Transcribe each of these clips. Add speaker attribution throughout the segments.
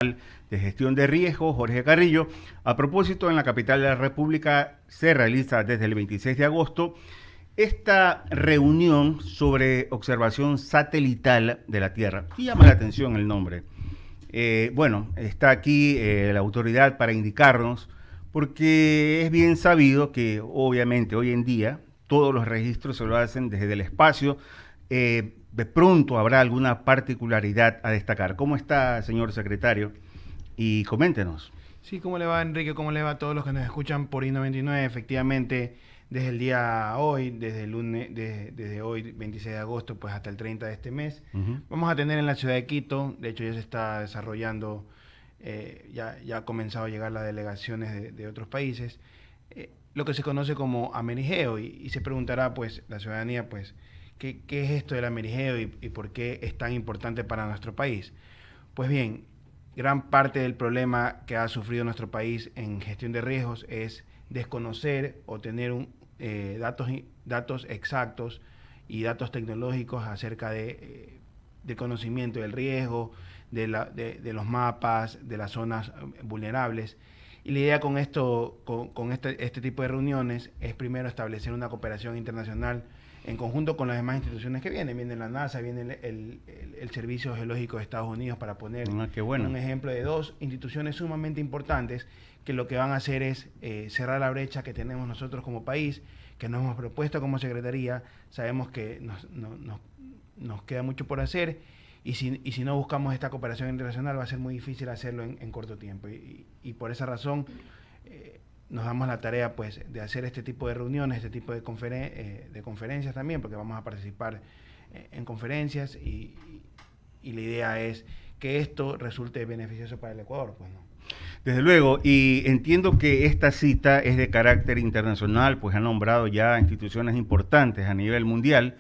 Speaker 1: de Gestión de Riesgos, Jorge Carrillo. A propósito, en la capital de la República se realiza desde el 26 de agosto esta reunión sobre observación satelital de la Tierra. Y llama la atención el nombre. Bueno, está aquí la autoridad para indicarnos, porque es bien sabido que obviamente hoy en día todos los registros se lo hacen desde el espacio. De pronto habrá alguna particularidad a destacar. ¿Cómo está, señor secretario? Y coméntenos.
Speaker 2: Sí, ¿cómo le va, Enrique? ¿Cómo le va a todos los que nos escuchan por I99? Efectivamente, desde el día hoy, desde el lunes, desde hoy, 26 de agosto, pues hasta el 30 de este mes, vamos a tener en la ciudad de Quito, de hecho ya se está desarrollando, ya ha comenzado a llegar las delegaciones de otros países, lo que se conoce como amerigeo, y se preguntará, pues, la ciudadanía, pues, ¿qué es esto del amerigeo y por qué es tan importante para nuestro país? Pues bien, gran parte del problema que ha sufrido nuestro país en gestión de riesgos es desconocer o tener datos exactos y datos tecnológicos acerca del conocimiento del riesgo, de los mapas, de las zonas vulnerables. Y la idea con este tipo de reuniones es primero establecer una cooperación internacional en conjunto con las demás instituciones que vienen. Viene la NASA, viene el Servicio Geológico de Estados Unidos, para poner un ejemplo de dos instituciones sumamente importantes que lo que van a hacer es cerrar la brecha que tenemos nosotros como país, que nos hemos propuesto como Secretaría. Sabemos que nos queda mucho por hacer, y si no buscamos esta cooperación internacional va a ser muy difícil hacerlo en corto tiempo. Y por esa razón nos damos la tarea, pues, de hacer este tipo de reuniones, este tipo de conferencias también, porque vamos a participar en conferencias, y la idea es que esto resulte beneficioso para el Ecuador, pues, ¿no?
Speaker 1: Desde luego, y entiendo que esta cita es de carácter internacional, pues ha nombrado ya instituciones importantes a nivel mundial,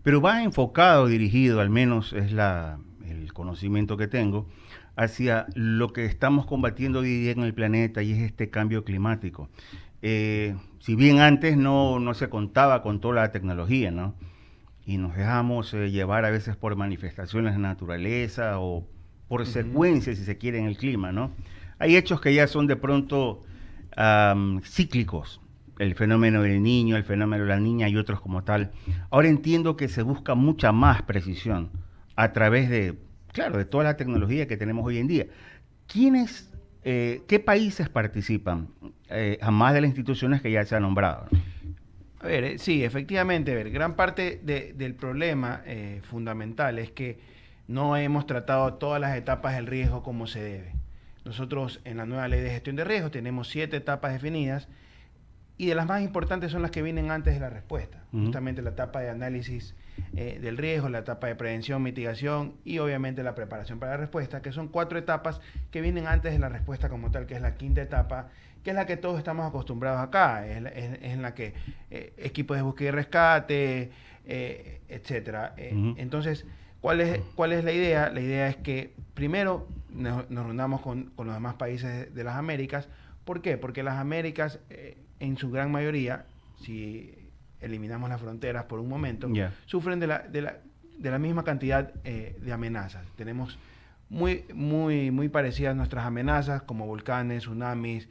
Speaker 1: pero va enfocado, dirigido, al menos es el conocimiento que tengo, hacia lo que estamos combatiendo hoy día en el planeta, y es este cambio climático. Si bien antes no se contaba con toda la tecnología, ¿no? Y nos dejamos llevar a veces por manifestaciones de naturaleza o por secuencias, si se quiere, en el clima, ¿no? Hay hechos que ya son de pronto cíclicos, el fenómeno del niño, el fenómeno de la niña y otros como tal. Ahora entiendo que se busca mucha más precisión a través de, claro, de toda la tecnología que tenemos hoy en día. ¿Qué países participan? Además de las instituciones que ya se han nombrado, ¿no?
Speaker 2: A ver, sí, efectivamente, a ver, gran parte del problema fundamental es que no hemos tratado todas las etapas del riesgo como se debe. Nosotros en la nueva ley de gestión de riesgos tenemos 7 etapas definidas, y de las más importantes son las que vienen antes de la respuesta. Justamente la etapa de análisis del riesgo, la etapa de prevención, mitigación y obviamente la preparación para la respuesta, que son 4 etapas que vienen antes de la respuesta como tal, que es la quinta etapa, que es la que todos estamos acostumbrados acá, es en la que equipos de búsqueda y rescate, etcétera. Entonces, ¿cuál es la idea? La idea es que primero nos reunamos con los demás países de las Américas. ¿Por qué? Porque las Américas, en su gran mayoría, si eliminamos las fronteras por un momento, sufren de la misma cantidad de amenazas. Tenemos muy parecidas nuestras amenazas, como volcanes, tsunamis,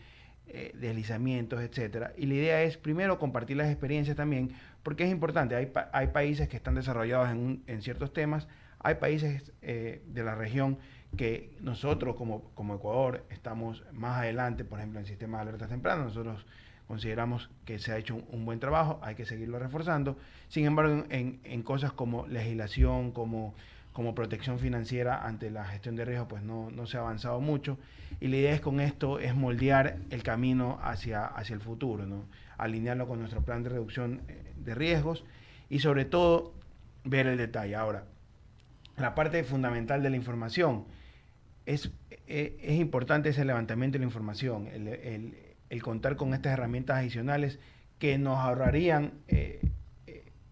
Speaker 2: deslizamientos, etcétera. Y la idea es primero compartir las experiencias también, porque es importante. Hay países que están desarrollados en ciertos temas, hay países de la región que nosotros como Ecuador estamos más adelante. Por ejemplo, en sistemas de alertas tempranas nosotros consideramos que se ha hecho un buen trabajo, hay que seguirlo reforzando. Sin embargo, en cosas como legislación, como protección financiera ante la gestión de riesgo, pues no se ha avanzado mucho, y la idea es con esto es moldear el camino hacia el futuro, ¿no? Alinearlo con nuestro plan de reducción de riesgos, y sobre todo ver el detalle. Ahora, la parte fundamental de la información es importante, ese levantamiento de la información, el contar con estas herramientas adicionales que nos ahorrarían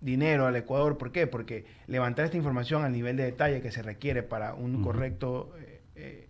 Speaker 2: dinero al Ecuador. ¿Por qué? Porque levantar esta información al nivel de detalle que se requiere para un correcto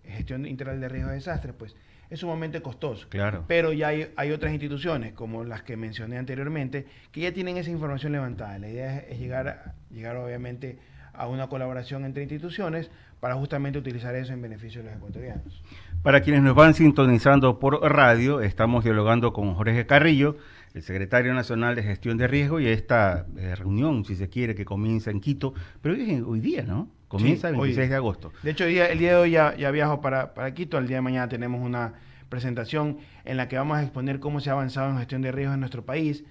Speaker 2: gestión integral de riesgos de desastres, pues es sumamente costoso.
Speaker 1: Claro.
Speaker 2: Pero ya hay otras instituciones, como las que mencioné anteriormente, que ya tienen esa información levantada. La idea es llegar obviamente a una colaboración entre instituciones para justamente utilizar eso en beneficio de los ecuatorianos.
Speaker 1: Para quienes nos van sintonizando por radio, estamos dialogando con Jorge Carrillo, el secretario nacional de Gestión de Riesgo, y esta reunión, si se quiere, que comienza en Quito, pero hoy día, ¿no? Comienza el 26 de agosto.
Speaker 2: De hecho, el día de hoy ya viajo para Quito. El día de mañana tenemos una presentación en la que vamos a exponer cómo se ha avanzado en gestión de riesgos en nuestro país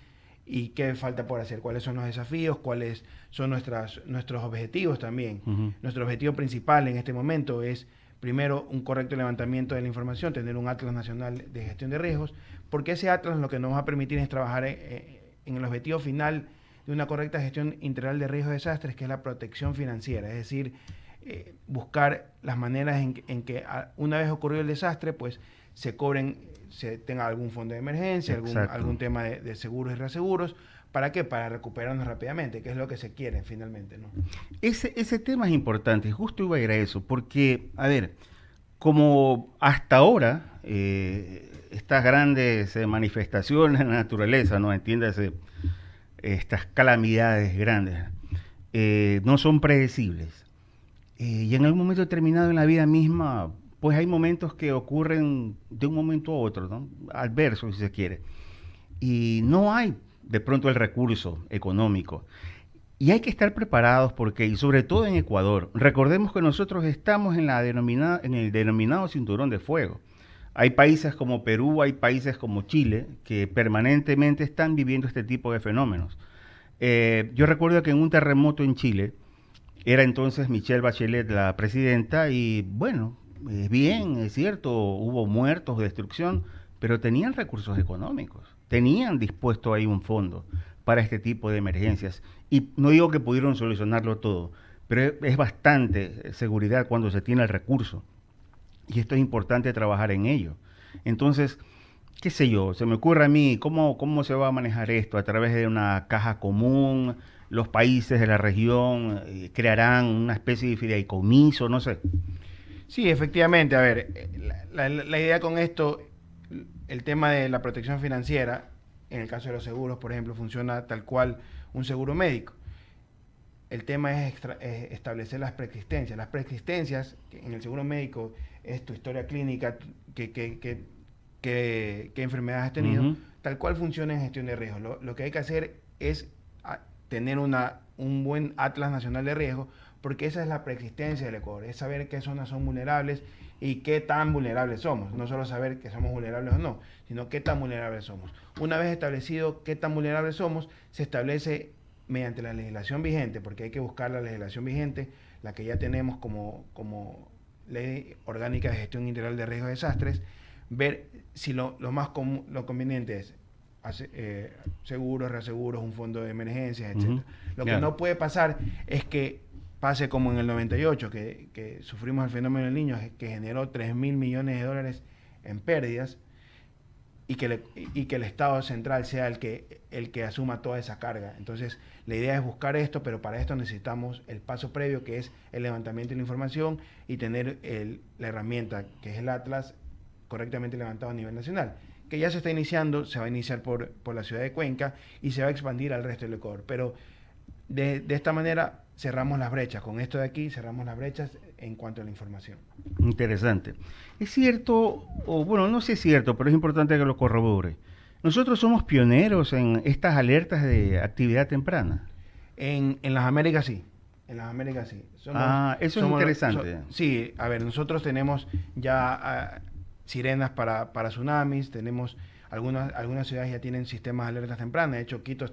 Speaker 2: y qué falta por hacer, cuáles son los desafíos, cuáles son nuestros objetivos también. Nuestro objetivo principal en este momento es, primero, un correcto levantamiento de la información, tener un Atlas Nacional de Gestión de Riesgos, porque ese Atlas lo que nos va a permitir es trabajar en el objetivo final de una correcta gestión integral de riesgos de desastres, que es la protección financiera, es decir, buscar las maneras en que una vez ocurrido el desastre, pues se tenga algún fondo de emergencia, algún tema de seguros y reaseguros. ¿Para qué? Para recuperarnos rápidamente, que es lo que se quiere finalmente, ¿no?
Speaker 1: Ese tema es importante, justo iba a ir a eso, porque, a ver, como hasta ahora, estas grandes manifestaciones de la naturaleza, ¿no? Entiéndase, estas calamidades grandes, no son predecibles. Y en algún momento determinado en la vida misma, pues hay momentos que ocurren de un momento a otro, ¿no? Adversos, si se quiere. Y no hay de pronto el recurso económico. Y hay que estar preparados porque, y sobre todo en Ecuador, recordemos que nosotros estamos en el denominado cinturón de fuego. Hay países como Perú, hay países como Chile, que permanentemente están viviendo este tipo de fenómenos. Yo recuerdo que en un terremoto en Chile, era entonces Michelle Bachelet la presidenta, y bueno, bien, es cierto, hubo muertos, destrucción, pero tenían recursos económicos, tenían dispuesto ahí un fondo para este tipo de emergencias. Y no digo que pudieron solucionarlo todo, pero es bastante seguridad cuando se tiene el recurso. Y esto es importante trabajar en ello. Entonces, qué sé yo, se me ocurre a mí, ¿cómo se va a manejar esto? A través de una caja común, los países de la región crearán una especie de fideicomiso, no sé.
Speaker 2: Sí, efectivamente. A ver, la idea con esto, el tema de la protección financiera, en el caso de los seguros, por ejemplo, funciona tal cual un seguro médico. El tema es establecer las preexistencias. Las preexistencias en el seguro médico es tu historia clínica, qué enfermedades has tenido, tal cual funciona en gestión de riesgos. Lo que hay que hacer es tener un buen Atlas Nacional de Riesgos, porque esa es la preexistencia del Ecuador, es saber qué zonas son vulnerables y qué tan vulnerables somos. No solo saber que somos vulnerables o no, sino qué tan vulnerables somos. Una vez establecido qué tan vulnerables somos, se establece mediante la legislación vigente, porque hay que buscar la legislación vigente, la que ya tenemos como Ley Orgánica de Gestión Integral de Riesgos de Desastres, ver si lo conveniente es seguros, reaseguros, un fondo de emergencias, etc. Lo que no puede pasar es que pase como en el 98, que sufrimos el fenómeno del Niño, que generó 3.000 millones de dólares en pérdidas, y que el Estado central sea el que asuma toda esa carga. Entonces, la idea es buscar esto, pero para esto necesitamos el paso previo, que es el levantamiento de la información, y tener la herramienta, que es el Atlas, correctamente levantado a nivel nacional, que ya se está iniciando, se va a iniciar por la ciudad de Cuenca y se va a expandir al resto del Ecuador. Pero de esta manera cerramos las brechas. Con esto de aquí cerramos las brechas en cuanto a la información.
Speaker 1: Interesante. Es cierto, o bueno, no sé si es cierto, pero es importante que lo corrobore. Nosotros somos pioneros en estas alertas de actividad temprana.
Speaker 2: En las Américas sí. En las Américas sí.
Speaker 1: Eso es interesante.
Speaker 2: Sí, a ver, nosotros tenemos ya sirenas para tsunamis, tenemos algunas ciudades ya tienen sistemas de alertas tempranas. De hecho, Quito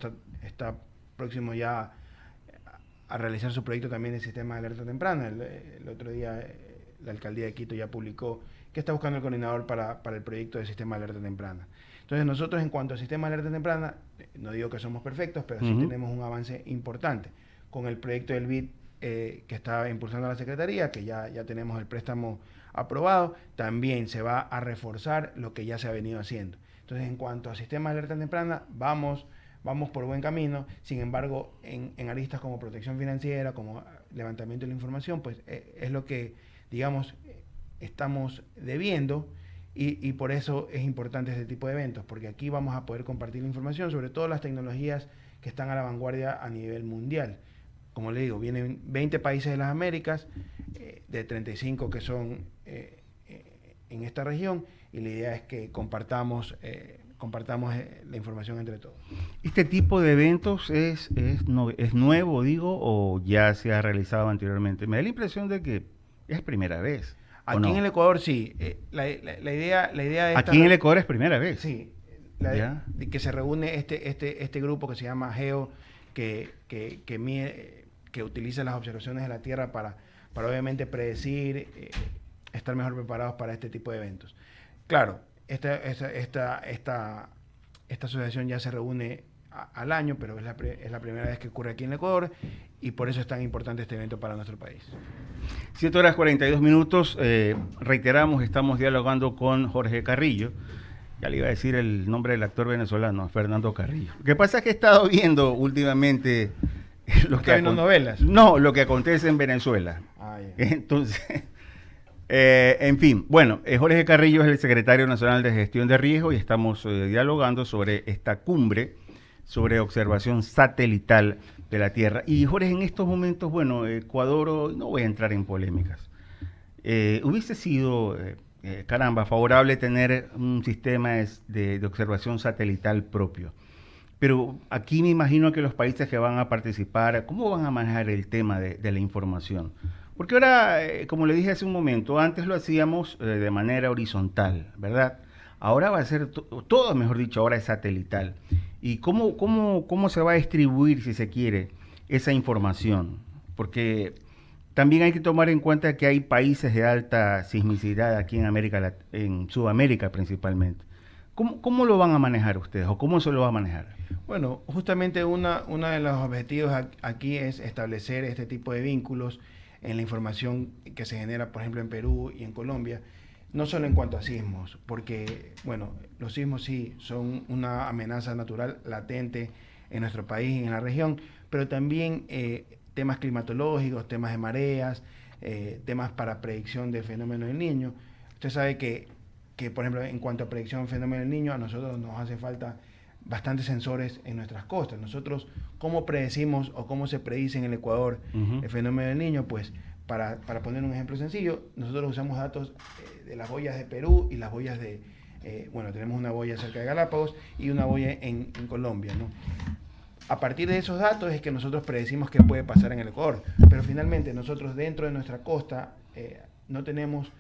Speaker 2: está próximo ya a realizar su proyecto también de sistema de alerta temprana. El otro día la alcaldía de Quito ya publicó que está buscando el coordinador para el proyecto de sistema de alerta temprana. Entonces nosotros, en cuanto a sistema de alerta temprana, no digo que somos perfectos, pero sí tenemos un avance importante con el proyecto del BID que está impulsando la Secretaría, que ya tenemos el préstamo aprobado. También se va a reforzar lo que ya se ha venido haciendo. Entonces, en cuanto a sistema de alerta temprana, vamos por buen camino. Sin embargo, en aristas como protección financiera, como levantamiento de la información, pues es lo que, digamos, estamos debiendo, y por eso es importante este tipo de eventos, porque aquí vamos a poder compartir la información sobre todas las tecnologías que están a la vanguardia a nivel mundial. como le digo, vienen 20 países de las Américas, de 35 que son en esta región, y la idea es que compartamos la información entre todos.
Speaker 1: ¿Este tipo de eventos es nuevo, digo, o ya se ha realizado anteriormente? Me da la impresión de que es primera vez.
Speaker 2: Aquí en el Ecuador sí. La idea de
Speaker 1: aquí en el Ecuador es primera vez.
Speaker 2: Sí. De que se reúne este grupo que se llama GEO, que utiliza las observaciones de la Tierra para obviamente predecir, estar mejor preparados para este tipo de eventos. Claro, esta asociación ya se reúne al año, pero es la primera vez que ocurre aquí en el Ecuador, y por eso es tan importante este evento para nuestro país.
Speaker 1: 7:42. Reiteramos, estamos dialogando con Jorge Carrillo. Ya le iba a decir el nombre del actor venezolano, Fernando Carrillo. Lo que pasa es que he estado viendo últimamente
Speaker 2: novelas.
Speaker 1: No, lo que acontece en Venezuela. Entonces, en fin, bueno, Jorge Carrillo es el secretario nacional de gestión de riesgo y estamos dialogando sobre esta cumbre sobre observación satelital de la Tierra. Y Jorge, en estos momentos, bueno, Ecuador, no voy a entrar en polémicas, hubiese sido, favorable tener un sistema de observación satelital propio. Pero aquí me imagino que los países que van a participar, ¿cómo van a manejar el tema de la información? Porque ahora, como le dije hace un momento, antes lo hacíamos de manera horizontal, ¿verdad? Ahora va a ser todo, mejor dicho, ahora es satelital. ¿Y cómo se va a distribuir, si se quiere, esa información? Porque también hay que tomar en cuenta que hay países de alta sismicidad aquí en Sudamérica principalmente. ¿Cómo lo van a manejar ustedes o cómo se lo va a manejar?
Speaker 2: Bueno, justamente uno de los objetivos aquí es establecer este tipo de vínculos en la información que se genera, por ejemplo, en Perú y en Colombia, no solo en cuanto a sismos, porque, bueno, los sismos sí son una amenaza natural latente en nuestro país y en la región, pero también temas climatológicos, temas de mareas, temas para predicción de fenómenos del Niño. Usted sabe que, por ejemplo, en cuanto a predicción del fenómeno del Niño, a nosotros nos hace falta bastantes sensores en nuestras costas. Nosotros, ¿cómo predecimos o cómo se predice en el Ecuador el fenómeno del Niño? Pues, para poner un ejemplo sencillo, nosotros usamos datos de las boyas de Perú y las boyas tenemos una boya cerca de Galápagos y una boya en Colombia, ¿no? A partir de esos datos es que nosotros predecimos qué puede pasar en el Ecuador, pero finalmente nosotros dentro de nuestra costa no tenemos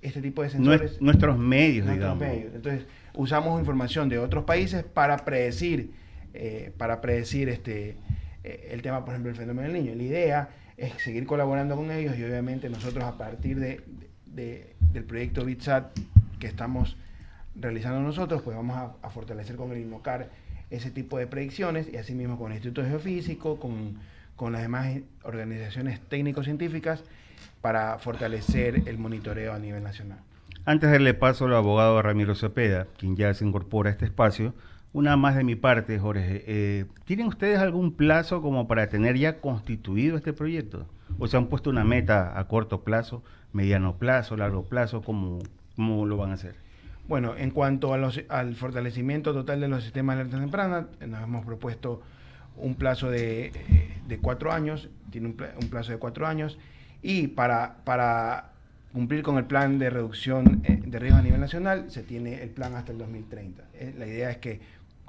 Speaker 2: este tipo de sensores.
Speaker 1: Nuestros medios, digamos.
Speaker 2: Entonces, usamos información de otros países para predecir el tema, por ejemplo, el fenómeno del Niño. La idea es seguir colaborando con ellos y obviamente nosotros a partir del proyecto BitSat que estamos realizando nosotros, pues vamos a fortalecer con el INOCAR ese tipo de predicciones y asimismo con el Instituto Geofísico, con las demás organizaciones técnico-científicas para fortalecer el monitoreo a nivel nacional.
Speaker 1: Antes de darle paso al abogado Ramiro Cepeda, quien ya se incorpora a este espacio, una más de mi parte, Jorge. ¿Tienen ustedes algún plazo como para tener ya constituido este proyecto? ¿O se han puesto una meta a corto plazo, mediano plazo, largo plazo? ¿Cómo lo van a hacer?
Speaker 2: Bueno, en cuanto al fortalecimiento total de los sistemas de alerta temprana, nos hemos propuesto un plazo de 4 años, tiene un plazo de 4 años, y para cumplir con el plan de reducción de riesgo a nivel nacional, se tiene el plan hasta el 2030. La idea es que,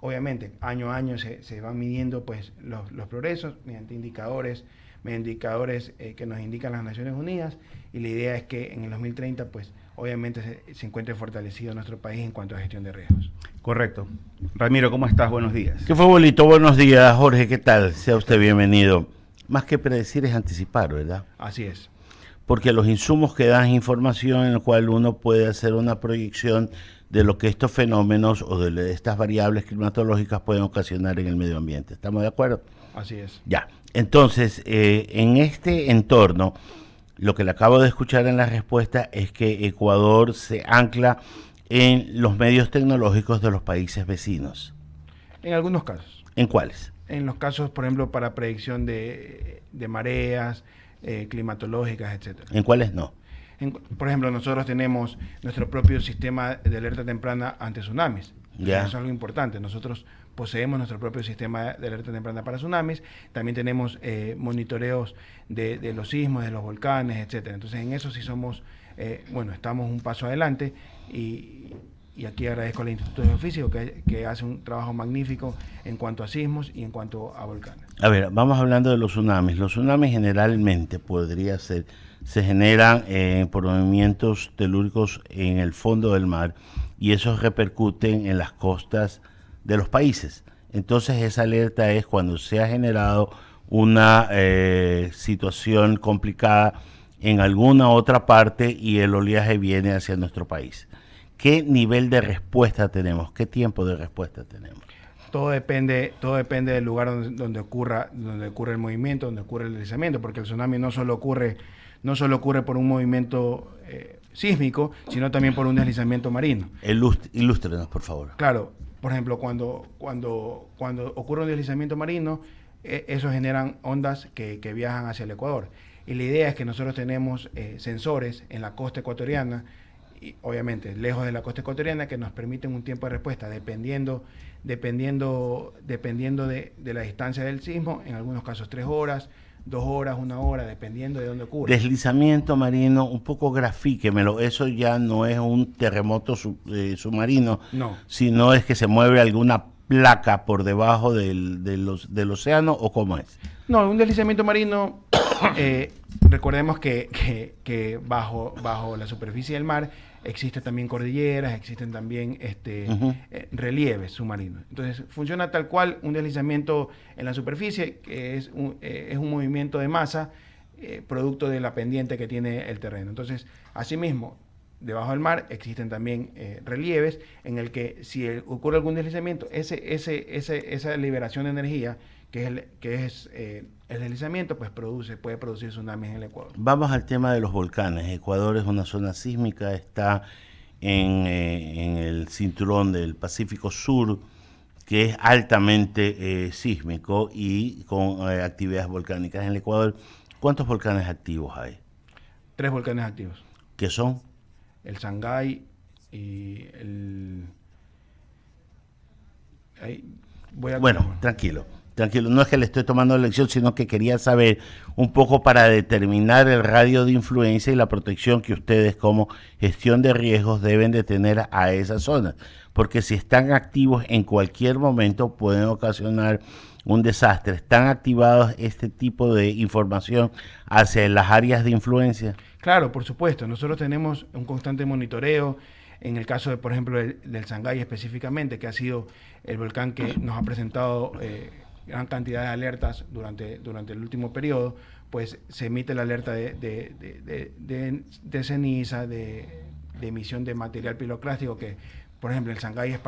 Speaker 2: obviamente, año a año se van midiendo pues, los progresos mediante indicadores que nos indican las Naciones Unidas, y la idea es que en el 2030, pues, obviamente se encuentre fortalecido nuestro país en cuanto a gestión de riesgos.
Speaker 1: Correcto. Ramiro, ¿cómo estás? Buenos días.
Speaker 3: ¿Qué fue, Bolito? Buenos días, Jorge, ¿qué tal? Sea usted bienvenido. Más que predecir es anticipar, ¿verdad?
Speaker 2: Así es.
Speaker 3: Porque los insumos que dan información en la cual uno puede hacer una proyección de lo que estos fenómenos o de estas variables climatológicas pueden ocasionar en el medio ambiente. ¿Estamos de acuerdo?
Speaker 2: Así es.
Speaker 3: Ya. Entonces, en este entorno, lo que le acabo de escuchar en la respuesta es que Ecuador se ancla en los medios tecnológicos de los países vecinos.
Speaker 2: En algunos casos.
Speaker 3: ¿En cuáles?
Speaker 2: En los casos, por ejemplo, para predicción de mareas, climatológicas, etcétera.
Speaker 3: ¿En cuáles no?
Speaker 2: Por ejemplo, nosotros tenemos nuestro propio sistema de alerta temprana ante tsunamis.
Speaker 3: Ya.
Speaker 2: Eso es algo importante. Nosotros poseemos nuestro propio sistema de alerta temprana para tsunamis, también tenemos monitoreos de los sismos, de los volcanes, etcétera. Entonces en eso sí somos, estamos un paso adelante y aquí agradezco al Instituto Geofísico que hace un trabajo magnífico en cuanto a sismos y en cuanto a volcanes.
Speaker 3: A ver, vamos hablando de los tsunamis. Los tsunamis generalmente se generan por movimientos telúricos en el fondo del mar y esos repercuten en las costas de los países. Entonces esa alerta es cuando se ha generado una situación complicada en alguna otra parte y el oleaje viene hacia nuestro país. ¿Qué nivel de respuesta tenemos? ¿Qué tiempo de respuesta tenemos?
Speaker 2: Todo depende del lugar donde ocurre el movimiento, donde ocurre el deslizamiento, porque el tsunami no solo ocurre por un movimiento sísmico, sino también por un deslizamiento marino.
Speaker 3: Ilústrenos, por favor.
Speaker 2: Claro, por ejemplo, cuando ocurre un deslizamiento marino, eso generan ondas que viajan hacia el Ecuador. Y la idea es que nosotros tenemos sensores en la costa ecuatoriana, y obviamente lejos de la costa ecuatoriana, que nos permiten un tiempo de respuesta dependiendo de la distancia del sismo, en algunos casos 3 horas, 2 horas, 1 hora, dependiendo de dónde ocurre.
Speaker 3: Deslizamiento marino, un poco grafíquemelo, eso ya no es un terremoto submarino,
Speaker 2: no,
Speaker 3: sino es que se mueve alguna placa por debajo del océano, ¿o cómo es?
Speaker 2: No, un deslizamiento marino, recordemos que bajo la superficie del mar existen también cordilleras, existen también relieves submarinos. Entonces funciona tal cual un deslizamiento en la superficie, que es un movimiento de masa producto de la pendiente que tiene el terreno. Entonces, asimismo, debajo del mar existen también relieves en el que si ocurre algún deslizamiento, esa liberación de energía que es el deslizamiento, pues puede producir tsunamis en el Ecuador.
Speaker 3: Vamos al tema de los volcanes. Ecuador es una zona sísmica, está en el cinturón del Pacífico Sur, que es altamente sísmico y con actividades volcánicas. En el Ecuador, ¿cuántos volcanes activos hay?
Speaker 2: 3 volcanes activos.
Speaker 3: ¿Qué son?
Speaker 2: El Sangay y el...
Speaker 3: Bueno, tranquilo, no es que le estoy tomando lección, sino que quería saber un poco para determinar el radio de influencia y la protección que ustedes como gestión de riesgos deben de tener a esa zona, porque si están activos en cualquier momento pueden ocasionar un desastre. ¿Están activados este tipo de información hacia las áreas de influencia?
Speaker 2: Claro, por supuesto. Nosotros tenemos un constante monitoreo. En el caso, por ejemplo, del Sangay específicamente, que ha sido el volcán que nos ha presentado gran cantidad de alertas durante el último periodo, pues se emite la alerta de ceniza, de emisión de material piroclástico, que por ejemplo el Sangay es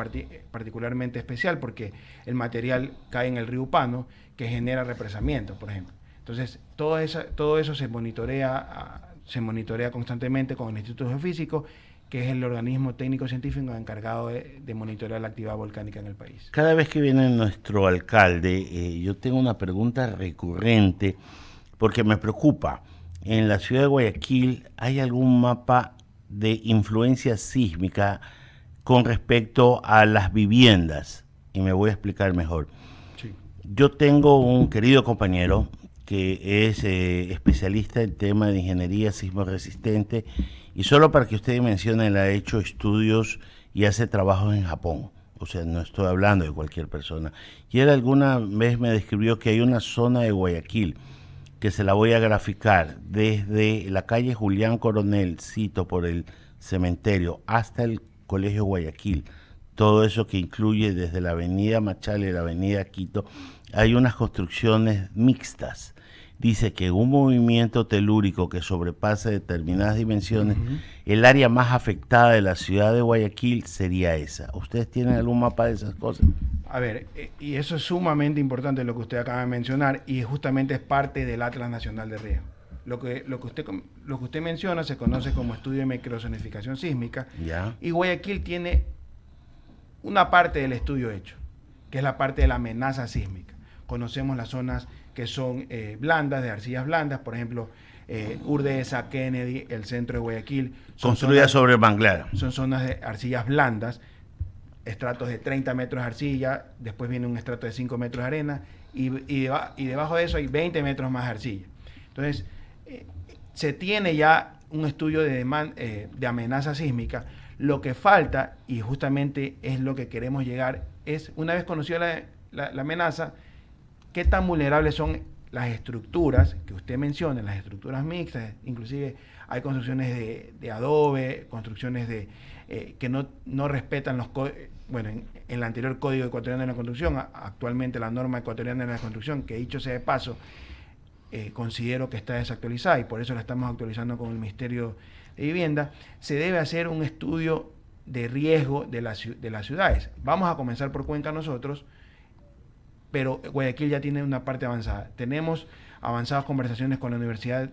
Speaker 2: particularmente especial porque el material cae en el río Upano, que genera represamiento, por ejemplo. Entonces todo eso se monitorea constantemente con el Instituto Geofísico, que es el organismo técnico-científico encargado de monitorear la actividad volcánica en el país.
Speaker 3: Cada vez que viene nuestro alcalde, yo tengo una pregunta recurrente, porque me preocupa. En la ciudad de Guayaquil, ¿hay algún mapa de influencia sísmica con respecto a las viviendas? Y me voy a explicar mejor.
Speaker 2: Sí.
Speaker 3: Yo tengo un querido compañero que es especialista en tema de ingeniería sismo resistente, y solo para que usted mencione, él ha hecho estudios y hace trabajos en Japón. O sea, no estoy hablando de cualquier persona. Y él alguna vez me describió que hay una zona de Guayaquil, que se la voy a graficar, desde la calle Julián Coronel, cito por el cementerio, hasta el Colegio Guayaquil. Todo eso que incluye desde la avenida Machala y la avenida Quito, hay unas construcciones mixtas. Dice que un movimiento telúrico que sobrepasa determinadas dimensiones, el área más afectada de la ciudad de Guayaquil sería esa. ¿Ustedes tienen algún mapa de esas cosas?
Speaker 2: A ver, y eso es sumamente importante lo que usted acaba de mencionar, y justamente es parte del Atlas Nacional de Riesgo. Lo que usted menciona se conoce como estudio de microzonificación sísmica,
Speaker 3: ¿Ya?
Speaker 2: Y Guayaquil tiene una parte del estudio hecho, que es la parte de la amenaza sísmica. Conocemos las zonas que son blandas, de arcillas blandas, por ejemplo, Urdesa, Kennedy, el centro de Guayaquil.
Speaker 3: Construida sobre manglar.
Speaker 2: Son zonas de arcillas blandas. estratos de 30 metros de arcilla, después viene un estrato de 5 metros de arena, y debajo de eso hay 20 metros más de arcilla. Entonces, se tiene ya un estudio de amenaza sísmica. Lo que falta, y justamente es lo que queremos llegar, es, una vez conocida la amenaza, qué tan vulnerables son las estructuras que usted menciona, las estructuras mixtas. Inclusive hay construcciones de adobe, construcciones que no respetan los códigos. Bueno, en el anterior Código Ecuatoriano de la Construcción, actualmente la norma ecuatoriana de la construcción, que dicho sea de paso, considero que está desactualizada y por eso la estamos actualizando con el Ministerio de Vivienda. Se debe hacer un estudio de riesgo de las ciudades. Vamos a comenzar por Cuenca nosotros, pero Guayaquil ya tiene una parte avanzada. Tenemos avanzadas conversaciones con la Universidad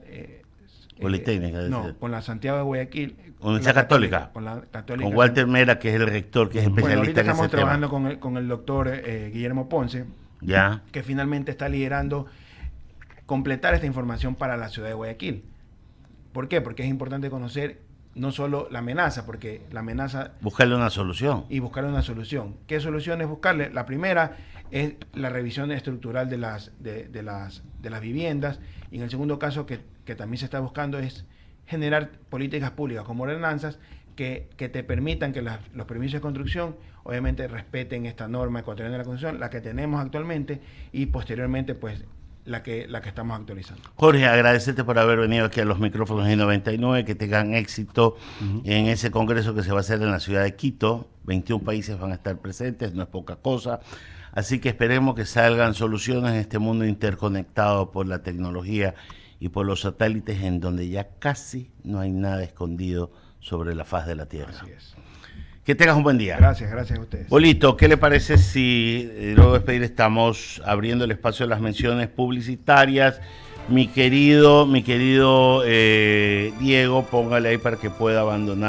Speaker 3: Politécnica.
Speaker 2: Con la Santiago de Guayaquil.
Speaker 3: Universidad Católica.
Speaker 2: Con la Católica.
Speaker 3: Con Walter Mera, que es el rector, que es especialista
Speaker 2: ahorita
Speaker 3: en ese
Speaker 2: estamos trabajando
Speaker 3: tema.
Speaker 2: con el doctor Guillermo Ponce,
Speaker 3: Ya.
Speaker 2: que finalmente está liderando completar esta información para la ciudad de Guayaquil. ¿Por qué? Porque es importante conocer no solo la amenaza, porque la amenaza...
Speaker 3: Buscarle una solución.
Speaker 2: Y buscarle una solución. ¿Qué solución es buscarle? La primera es la revisión estructural de las viviendas, y en el segundo caso que también se está buscando es generar políticas públicas como ordenanzas que te permitan que los permisos de construcción obviamente respeten esta norma ecuatoriana de la construcción, la que tenemos actualmente, y posteriormente pues la que estamos actualizando.
Speaker 3: Jorge, agradecerte por haber venido aquí a los micrófonos de 99, que tengan éxito en ese congreso que se va a hacer en la ciudad de Quito. 21 países van a estar presentes, no es poca cosa. Así que esperemos que salgan soluciones en este mundo interconectado por la tecnología y por los satélites, en donde ya casi no hay nada escondido sobre la faz de la Tierra.
Speaker 2: Así es.
Speaker 3: Que tengas un buen día.
Speaker 2: Gracias a ustedes.
Speaker 3: Bolito, ¿qué le parece si luego de despedir estamos abriendo el espacio de las menciones publicitarias? Mi querido Diego, póngale ahí para que pueda abandonar.